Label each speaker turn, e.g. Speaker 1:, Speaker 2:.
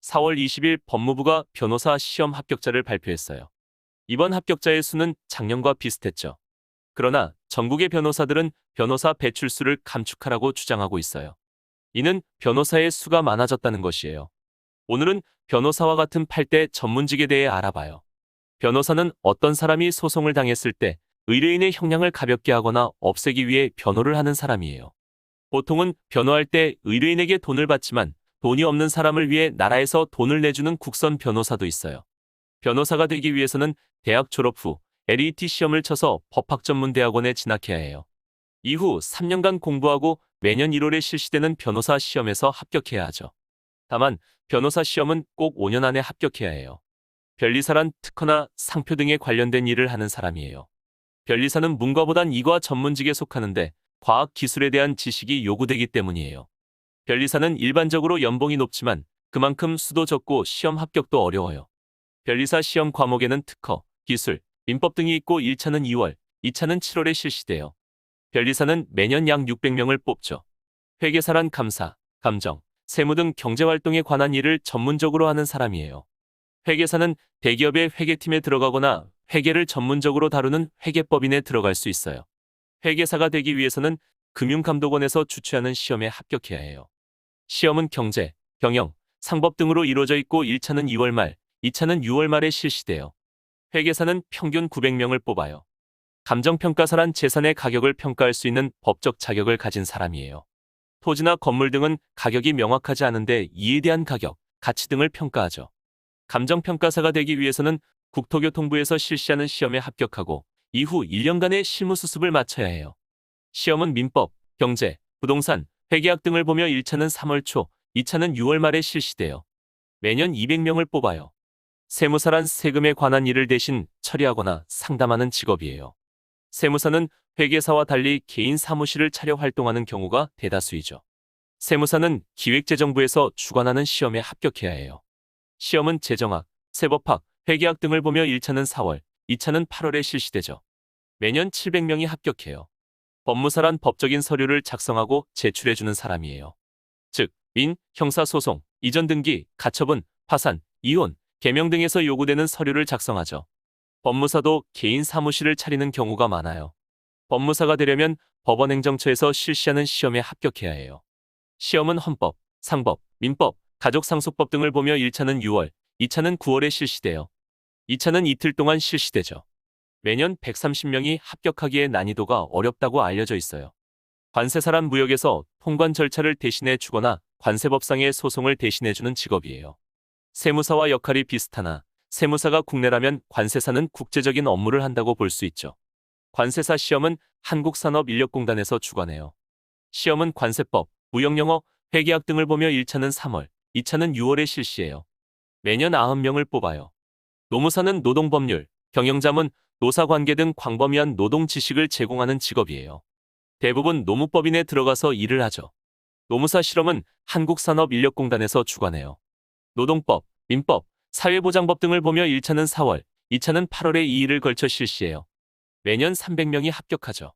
Speaker 1: 4월 20일 법무부가 변호사 시험 합격자를 발표했어요. 이번 합격자의 수는 작년과 비슷했죠. 그러나 전국의 변호사들은 변호사 배출수를 감축하라고 주장하고 있어요. 이는 변호사의 수가 많아졌다는 것이에요. 오늘은 변호사와 같은 8대 전문직에 대해 알아봐요. 변호사는 어떤 사람이 소송을 당했을 때 의뢰인의 형량을 가볍게 하거나 없애기 위해 변호를 하는 사람이에요. 보통은 변호할 때 의뢰인에게 돈을 받지만 돈이 없는 사람을 위해 나라에서 돈을 내주는 국선 변호사도 있어요. 변호사가 되기 위해서는 대학 졸업 후 LET 시험을 쳐서 법학전문대학원에 진학해야 해요. 이후 3년간 공부하고 매년 1월에 실시되는 변호사 시험에서 합격해야 하죠. 다만 변호사 시험은 꼭 5년 안에 합격해야 해요. 변리사란 특허나 상표 등에 관련된 일을 하는 사람이에요. 변리사는 문과보단 이과 전문직에 속하는데 과학 기술에 대한 지식이 요구되기 때문이에요. 변리사는 일반적으로 연봉이 높지만 그만큼 수도 적고 시험 합격도 어려워요. 변리사 시험 과목에는 특허, 기술, 민법 등이 있고 1차는 2월, 2차는 7월에 실시돼요. 변리사는 매년 약 600명을 뽑죠. 회계사란 감사, 감정, 세무 등 경제활동에 관한 일을 전문적으로 하는 사람이에요. 회계사는 대기업의 회계팀에 들어가거나 회계를 전문적으로 다루는 회계법인에 들어갈 수 있어요. 회계사가 되기 위해서는 금융감독원에서 주최하는 시험에 합격해야 해요. 시험은 경제, 경영, 상법 등으로 이루어져 있고 1차는 2월 말, 2차는 6월 말에 실시돼요. 회계사는 평균 900명을 뽑아요. 감정평가사란 재산의 가격을 평가할 수 있는 법적 자격을 가진 사람이에요. 토지나 건물 등은 가격이 명확하지 않은데 이에 대한 가격, 가치 등을 평가하죠. 감정평가사가 되기 위해서는 국토교통부에서 실시하는 시험에 합격하고 이후 1년간의 실무수습을 마쳐야 해요. 시험은 민법, 경제, 부동산, 회계학 등을 보며 1차는 3월 초, 2차는 6월 말에 실시돼요. 매년 200명을 뽑아요. 세무사란 세금에 관한 일을 대신 처리하거나 상담하는 직업이에요. 세무사는 회계사와 달리 개인 사무실을 차려 활동하는 경우가 대다수이죠. 세무사는 기획재정부에서 주관하는 시험에 합격해야 해요. 시험은 재정학, 세법학, 회계학 등을 보며 1차는 4월, 2차는 8월에 실시되죠. 매년 700명이 합격해요. 법무사란 법적인 서류를 작성하고 제출해주는 사람이에요. 즉, 민, 형사소송, 이전 등기, 가처분, 파산, 이혼, 개명 등에서 요구되는 서류를 작성하죠. 법무사도 개인 사무실을 차리는 경우가 많아요. 법무사가 되려면 법원행정처에서 실시하는 시험에 합격해야 해요. 시험은 헌법, 상법, 민법, 가족상속법 등을 보며 1차는 6월, 2차는 9월에 실시돼요. 2차는 이틀 동안 실시되죠. 매년 130명이 합격하기에 난이도가 어렵다고 알려져 있어요. 관세사란 무역에서 통관 절차를 대신해 주거나 관세법상의 소송을 대신해주는 직업이에요. 세무사와 역할이 비슷하나 세무사가 국내라면 관세사는 국제적인 업무를 한다고 볼 수 있죠. 관세사 시험은 한국산업인력공단에서 주관해요. 시험은 관세법, 무역영어, 회계학 등을 보며 1차는 3월, 2차는 6월에 실시해요. 매년 90명을 뽑아요. 노무사는 노동법률, 경영자문, 노사관계 등 광범위한 노동 지식을 제공하는 직업이에요. 대부분 노무법인에 들어가서 일을 하죠. 노무사 실험은 한국산업인력공단에서 주관해요. 노동법, 민법, 사회보장법 등을 보며 1차는 4월, 2차는 8월에 이 일을 걸쳐 실시해요. 매년 300명이 합격하죠.